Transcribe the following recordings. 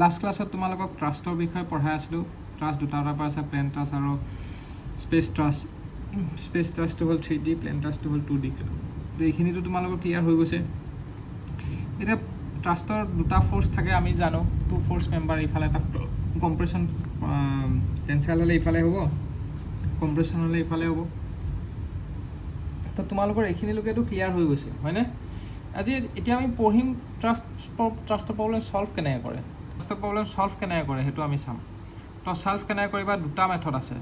last ক্লাছত তোমালোকক ট্ৰাষ্টৰ বিষয়ে পঢ়াই আছিলোঁ ট্ৰাষ্ট দুটা পৰা আছে প্লেন ট্ৰাষ্ট আৰু স্পেচ ট্ৰাষ্টটো হ'ল 3D প্লেন ট্ৰাষ্টটো হ'ল 2D তো এইখিনিতো তোমালোকৰ ক্লিয়াৰ হৈ গৈছে এতিয়া ট্ৰাষ্টৰ দুটা ফ'ৰ্চ থাকে আমি জানো টু ফ'ৰ্চ মেম্বাৰ ইফালে এটা কম্প্ৰেশ্যন টেনচাইল হ'লে ইফালে হ'ব কম্প্ৰেশ্যন হ'লে ইফালে হ'ব তো তোমালোকৰ এইখিনিলৈকেতো ক্লিয়াৰ হৈ গৈছে হয়নে আজি এতিয়া আমি পঢ়িম ট্ৰাষ্টৰ প্ৰব্লেম সলভ কেনেকৈ কৰে ট্ৰাষ্টৰ প্ৰব্লেম সলভ কেনেকৈ কৰে সেইটো আমি চাম তো সলভ কেনেকৈ কৰিবা দুটা মেথড আছে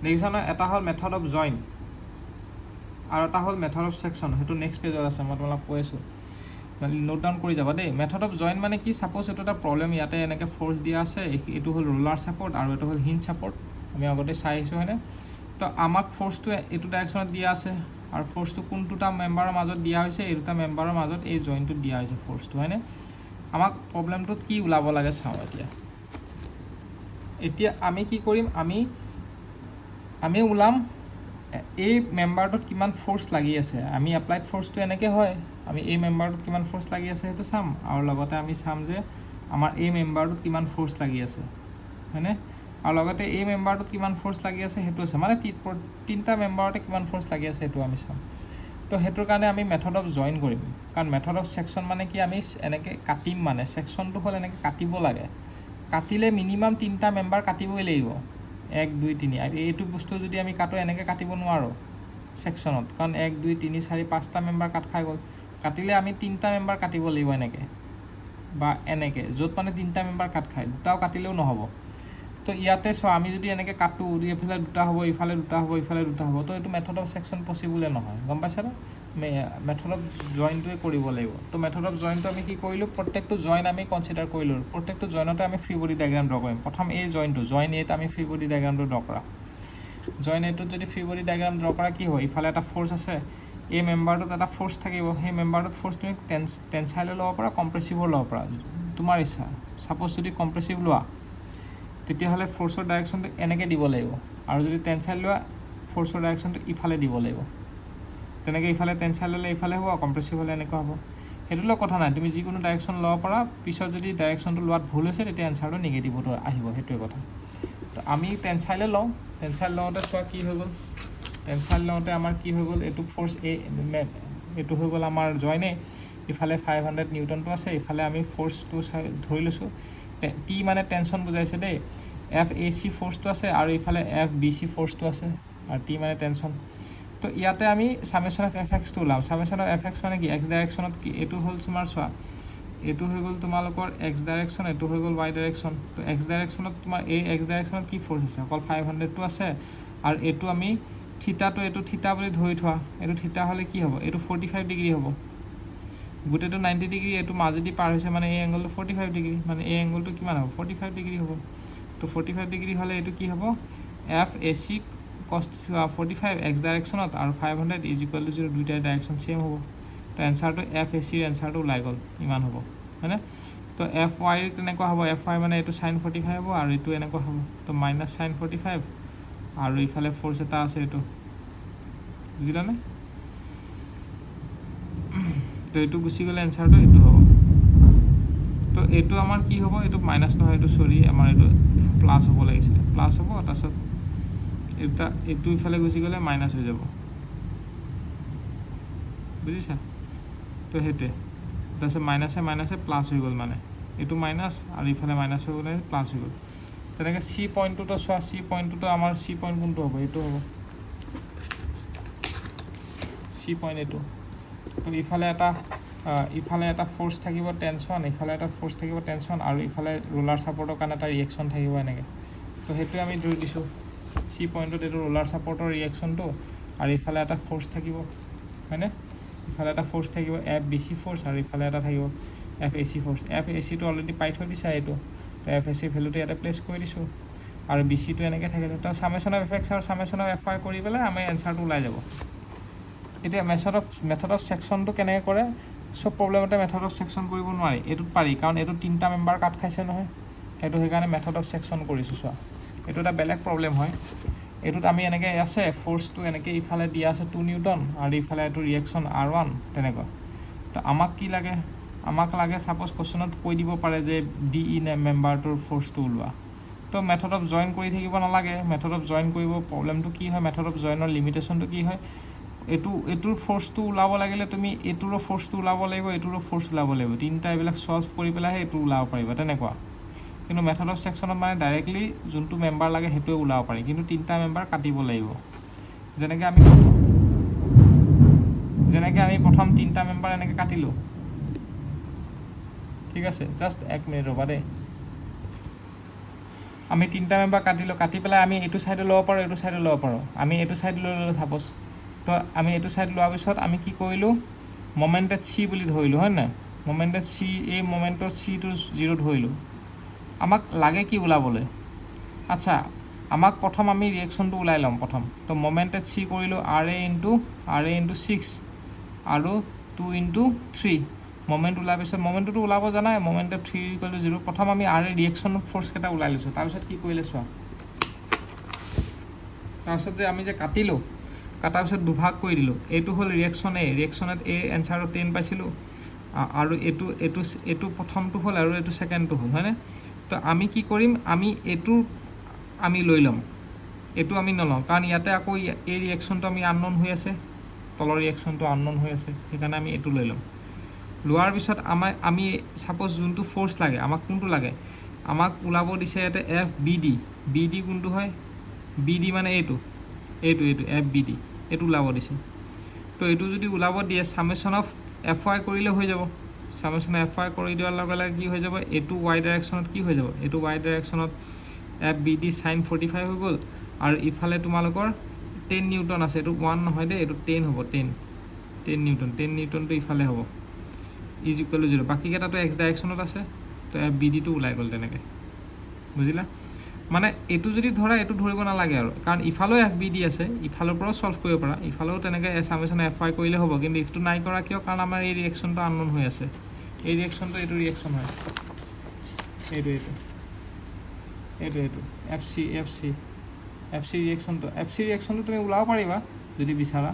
দেখিছা নহয় এটা হ'ল মেথড অফ জইন আৰু এটা হ'ল মেথড অফ ছেকশ্যন সেইটো নেক্সট পেজত আছে মই তোমালোক কৈ আছোঁ নোট ডাউন কৰি যাবা দেই মেথড অফ জইন মানে কি ছাপ'জ এইটো এটা প্ৰব্লেম ইয়াতে এনেকৈ ফ'ৰ্চ দিয়া আছে এইটো হ'ল ৰোলাৰ ছাপৰ্ট আৰু এইটো হ'ল হিঞ্জ ছাপৰ্ট আমি আগতে চাই আহিছোঁ হয়নে তো আমাক ফ'ৰ্চটো এইটো ডাইৰেকশ্যনত দিয়া আছে আৰু ফ'ৰ্চটো কোনটোটা মেম্বাৰৰ মাজত দিয়া হৈছে এই দুটা মেম্বাৰৰ মাজত এই জইনটোত দিয়া হৈছে ফ'ৰ্চটো হয়নে আমাক প্ৰব্লেমটোত কি ওলাব লাগে চাওঁ এতিয়া আমি কি কৰিম আমি ওলাম এই মেম্বাৰটোত কিমান ফ'ৰ্চ লাগি আছে আমি এপ্লাইড ফ'ৰ্চটো এনেকৈ হয় আমি এই মেম্বাৰটোত কিমান ফ'ৰ্চ লাগি আছে সেইটো চাম আৰু লগতে আমি চাম যে আমাৰ এই মেম্বাৰটোত কিমান ফ'ৰ্চ লাগি আছে হয়নে আৰু লগতে এই মেম্বাৰটোত কিমান ফ'ৰ্চ লাগি আছে সেইটো আছে মানে তিনিটা মেম্বাৰতে কিমান ফ'ৰ্চ লাগি আছে সেইটো আমি চাম তো সেইটোৰ কাৰণে আমি মেথড অফ জইন কৰিম কাৰণ মেথড অফ ছেকশ্যন মানে কি আমি এনেকৈ কাটিম মানে ছেকশ্যনটো হ'ল এনেকৈ কাটিব লাগে কাটিলে মিনিমাম তিনিটা মেম্বাৰ কাটিবই লাগিব 1 2 3 আৰু এইটো বস্তু যদি আমি কাটো এনেকৈ কাটিব নোৱাৰোঁ ছেকশ্যনত কাৰণ 1 2 3 4 5টা মেম্বাৰ কাট খাই গ'ল কাটিলে আমি তিনিটা মেম্বাৰ কাটিব লাগিব এনেকৈ বা এনেকৈ য'ত মানে তিনিটা মেম্বাৰ কাট খায় দুটাও কাটিলেও নহ'ব তো ইয়াতে চোৱা আমি যদি এনেকৈ কাটোঁ এইফালে দুটা হ'ব ইফালে দুটা হ'ব ইফালে দুটা হ'ব তো এইটো মেথড অফ ছেকশ্যন পচিবলে নহয় গম পাইছানে মেথড অফ জইনটোৱে কৰিব লাগিব তো মেথড অফ জইনটো আমি কি কৰিলোঁ প্ৰত্যেকটো জইন আমি কনচিডাৰ কৰিলোঁ প্ৰত্যেকটো জইনতে আমি ফ্ৰী বডি ডায়েগ্ৰাম ড্ৰ কৰিম প্ৰথম এই জইন এত আমি ফ্ৰী বডি ডায়েগ্ৰামটো ড্ৰ কৰা জইন এটোত যদি ফ্ৰী বডি ডায়েগ্ৰাম ড্ৰ কৰা কি হয় ইফালে এটা ফ'ৰ্চ আছে এই মেম্বাৰটোত এটা ফ'ৰ্চ থাকিব সেই মেম্বাৰটোত ফ'ৰ্চ তুমি টেনচাইলো ল'ব পাৰা কম্প্ৰেছিভো ল'ব পাৰা তোমাৰ ইচ্ছা ছাপ'জ যদি কম্প্ৰেছিভ লোৱা তেতিয়াহ'লে ফ'ৰ্চৰ ডাইৰেকশ্যনটো এনেকৈ দিব লাগিব আৰু যদি টেনচাইল লোৱা ফ'ৰ্চৰ ডাইৰেকশ্যনটো ইফালে দিব লাগিব তেনেকৈ ইফালে টেনচাইল ল'লে ইফালে হ'ব কম্প্ৰেছিভ হ'লে এনেকুৱা হ'ব সেইটোলৈ কথা নাই তুমি যিকোনো ডাইৰেকশ্যন ল'ব পাৰা পিছত যদি ডাইৰেকশ্যনটো লোৱাত ভুল হৈছে তেতিয়া এনচাৰটো নিগেটিভতো আহিব সেইটোৱে কথা তো আমি টেনচাইলে লওঁ টেনচাইল লওঁতে চোৱা কি হৈ গ'ল টেনচাইল লওঁতে আমাৰ কি হৈ গ'ল এইটো ফ'ৰ্চ এইটো হৈ গ'ল আমাৰ জইনে ইফালে 500 নিউটনটো আছে ইফালে আমি ফ'ৰ্চটো ধৰি লৈছোঁ টি মানে টেনশ্যন বুজাইছে দেই FAC ফ'ৰ্চটো আছে আৰু ইফালে FBC ফ'ৰ্চটো আছে আৰু টি মানে টেনশ্যন তো ইয়াতে আমি সামেশ্যন অফ FXটো ওলাম সামেশ্যন অফ FX মানে কি এক্স ডাইৰেকশ্যনত কি এইটো হ'ল তোমাৰ চোৱা এইটো হৈ গ'ল তোমালোকৰ এক্স ডাইৰেকশ্যন এইটো হৈ গ'ল ৱাই ডাইৰেকশ্যন তো এক্স ডাইৰেকশ্যনত তোমাৰ এই এক্স ডাইৰেকশ্যনত কি ফ'ৰ্চ আছে অকল 500টো আছে আৰু এইটো আমি থিতাটো এইটো থিতা বুলি ধৰি থোৱা এইটো থিতা হ'লে কি হ'ব এইটো 45 ডিগ্ৰী হ'ব গোটেইটো 90 ডিগ্ৰী এইটো মাজেদি পাৰ হৈছে মানে এই এংগলটো 45 ডিগ্ৰী মানে এই এংগলটো কিমান হ'ব 45 ডিগ্ৰী হ'ব তো 45 ডিগ্ৰী হ'লে এইটো কি হ'ব FAC cos 45 এক্স ডাইৰেকশ্যনত আৰু 500 ইজ ইকুৱেল টু 0 দুইটা ডাইৰেকশ্যন ছেম হ'ব তো এনচাৰটো FACৰ এনচাৰটো ওলাই গ'ল ইমান হ'ব হয়নে তো FY কেনেকুৱা হ'ব FY মানে এইটো sin 45 হ'ব আৰু এইটো এনেকুৱা হ'ব তো মাইনাছ sin 45 আৰু ইফালে ফ'ৰ্চ এটা আছে এইটো বুজিলানে তো এইটো গুচি গ'লে এনচাৰটো এইটো হ'ব তো এইটো আমাৰ কি হ'ব এইটো মাইনাছ নহয় এইটো চৰি আমাৰ এইটো প্লাছ হ'ব লাগিছিলে প্লাছ হ'ব তাৰপিছত এইটো ইফালে গুচি গ'লে মাইনাছ হৈ যাব বুজিছা তো সেইটোৱে তাৰপিছত মাইনাছে প্লাছ হৈ গ'ল মানে এইটো মাইনাছ আৰু ইফালে মাইনাছ হৈ গ'লে প্লাছ হৈ গ'ল তেনেকৈ চি পইণ্টটোতো চোৱা চি পইণ্টটোতো আমাৰ চি পইণ্ট কোনটো হ'ব এইটো হ'ব চি পইণ্ট এইটো তো ইফালে এটা ফ'ৰ্চ থাকিব টেনশ্যন ইফালে এটা ফ'ৰ্চ থাকিব টেনশ্যন আৰু ইফালে ৰোলাৰ ছাপৰ্টৰ কাৰণে এটা ৰিয়েকশ্যন থাকিব এনেকৈ তো সেইটোৱে আমি ধৰি দিছোঁ চি পইণ্টত এইটো ৰোলাৰ ছাপৰ্টৰ ৰিয়েকশ্যনটো আৰু ইফালে এটা ফ'ৰ্চ থাকিব হয়নে ইফালে এটা ফ'ৰ্চ থাকিব FBC ফ'ৰ্চ আৰু ইফালে এটা থাকিব FAC ফ'ৰ্চ FACটো অলৰেডি পাই থৈ দিছা এইটো তো FAC ভেলুটো ইয়াতে প্লেচ কৰি দিছোঁ আৰু BCটো এনেকৈ থাকিলে তো সামেশ্যন অফ FX আৰু সামেশ্যন অফ FY কৰি পেলাই আমাৰ এনচাৰটো ওলাই যাব এতিয়া মেথড অফ ছেকশ্যনটো কেনেকৈ কৰে চব প্ৰব্লেমতে মেথড অফ ছেকশ্যন কৰিব নোৱাৰি এইটোত পাৰি কাৰণ এইটো তিনিটা মেম্বাৰ কাট খাইছে নহয় সেইটো সেইকাৰণে মেথড অফ ছেকশ্যন কৰিছোঁ চোৱা এইটো এটা বেলেগ প্ৰব্লেম হয় এইটোত আমি এনেকৈ আছে ফ'ৰ্চটো এনেকৈ ইফালে দিয়া আছে 2 নিউটন আৰু ইফালে এইটো ৰিয়েকশ্যন R1 তেনেকুৱা তো আমাক কি লাগে আমাক লাগে ছাপ'জ কুৱেশ্যনত কৈ দিব পাৰে যে ডি ই মেম্বাৰটোৰ ফ'ৰ্চটো ওলোৱা তো মেথড অফ জইন কৰি থাকিব নালাগে মেথড অফ জইন কৰিব প্ৰব্লেমটো কি হয় মেথড অফ জইনৰ লিমিটেশ্যনটো কি হয় এইটোৰ ফ'ৰ্চটো ওলাব লাগিলে তুমি এইটোৰো ফ'ৰ্চটো ওলাব লাগিব এইটোৰো ফ'ৰ্চ ওলাব লাগিব তিনিটা এইবিলাক চল্ভ কৰি পেলাইহে এইটো ওলাব পাৰিবা তেনেকুৱা কিন্তু মেথড অফ ছেকশ্যনত মানে ডাইৰেক্টলি যোনটো মেম্বাৰ লাগে সেইটোৱে ওলাব পাৰি কিন্তু তিনিটা মেম্বাৰ কাটিব লাগিব যেনেকৈ আমি প্ৰথম তিনিটা মেম্বাৰ এনেকৈ কাটিলোঁ ঠিক আছে জাষ্ট 1 মিনিট ৰ'বা দেই আমি তিনিটা মেম্বাৰ কাটিলোঁ কাটি পেলাই আমি এইটো ছাইডে ল'ব পাৰোঁ এইটো ছাইডে ল'ব পাৰোঁ আমি এইটো ছাইড লৈ ল'লোঁ ছাপ'জ তো আমি এইটো ছাইড লোৱাৰ পিছত আমি কি কৰিলোঁ মমেণ্টেড চি বুলি ধৰিলোঁ হয় নাই মমেণ্টেড চি এই মমেণ্টৰ চিটো 0 ধৰিলোঁ আমাক লাগে কি ওলাবলৈ আচ্ছা আমাক প্ৰথম আমি ৰিয়েকশ্যনটো ওলাই ল'ম প্ৰথম তো মমেণ্টেড চি কৰিলোঁ আৰ এ ইনটু 6 আৰু 2 ইনটু 3 মমেণ্ট ওলাৰ পিছত মমেণ্টটো ওলাব জানাই মমেণ্টেড 3 = 0 প্ৰথম আমি আৰ এ ৰিয়েকশ্যন ফ'ৰ্চকেইটা ওলাই লৈছোঁ তাৰপিছত কি কৰিলে চোৱা তাৰপিছত যে আমি যে কাটিলোঁ কাটাৰ পিছত দুভাগ কৰি দিলোঁ এইটো হ'ল ৰিয়েকশ্যনত এ এনচাৰত 10 পাইছিলোঁ আৰু এইটো প্ৰথমটো হ'ল আৰু এইটো ছেকেণ্ডটো হ'ল হয়নে তো আমি কি কৰিম আমি লৈ ল'ম এইটো আমি নলওঁ কাৰণ ইয়াতে আকৌ এই ৰিয়েকশ্যনটো আমি আনন'ন হৈ আছে তলৰ ৰিয়েকশ্যনটো আনন'ন হৈ আছে সেইকাৰণে আমি এইটো লৈ ল'ম লোৱাৰ পিছত আমি ছাপ'জ যোনটো ফ'ৰ্চ লাগে আমাক কোনটো লাগে আমাক ওলাব দিছে ইয়াতে এফ বি ডি কোনটো হয় বি ডি মানে এইটো এফ বি ডি এইটো ওলাব দিছে তো এইটো যদি ওলাব দিয়ে ছামেশ্যন অফ এফ ৱাই কৰিলে হৈ যাব ছামেশ্যন এফ ৱাই কৰি দিয়াৰ লগে লগে কি হৈ যাব এইটো ৱাই ডাইৰেকশ্যনত কি হৈ যাব এইটো ৱাই ডাইৰেকশ্যনত এফ বি ডি চাইন 45 হৈ গ'ল আৰু ইফালে তোমালোকৰ 10 নিউটন আছে এইটো 1 নহয় দেই এইটো 10 হ'ব 10 নিউটনটো ইফালে হ'ব = 0 বাকীকেইটাতো এক্স ডাইৰেকশ্যনত আছে তো এফ বি ডিটো ওলাই গ'ল তেনেকৈ বুজিলা মানে এইটো যদি ধৰা এইটো ধৰিব নালাগে আৰু কাৰণ ইফালেও এফ বি ডি আছে ইফালৰ পৰাও চল্ভ কৰিব পাৰা ইফালেও তেনেকৈ ছামেশ্যন এফ ৱাই কৰিলে হ'ব কিন্তু ইফটো নাই কৰা কিয় কাৰণ আমাৰ এই ৰিয়েকশ্যনটো আনন'ন হৈ আছে এই ৰিয়েকশ্যনটো এইটো ৰিয়েকশ্যন হয় এইটো এফ চি ৰিয়েকশ্যনটো তুমি ওলাব পাৰিবা যদি বিচাৰা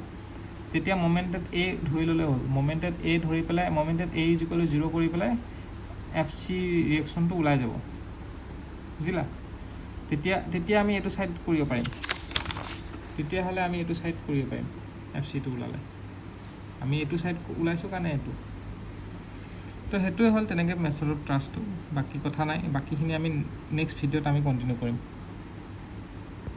তেতিয়া মমেণ্টেড এ ধৰি ল'লে হ'ল মমেণ্টেড এ ধৰি পেলাই মমেণ্টেড এ = 0 কৰি পেলাই এফ চি ৰিয়েকশ্যনটো ওলাই যাব বুজিলা তেতিয়া আমি এইটো ছাইড কৰিব পাৰিম তেতিয়াহ'লে আমি এইটো ছাইড কৰিব পাৰিম এফ চিটো ওলালে আমি এইটো ছাইড ওলাইছোঁ কাৰণে এইটো তো সেইটোৱে হ'ল তেনেকৈ মেথড অফ ট্ৰাষ্টটো বাকী কথা নাই বাকীখিনি আমি নেক্সট ভিডিঅ'ত আমি কণ্টিনিউ কৰিম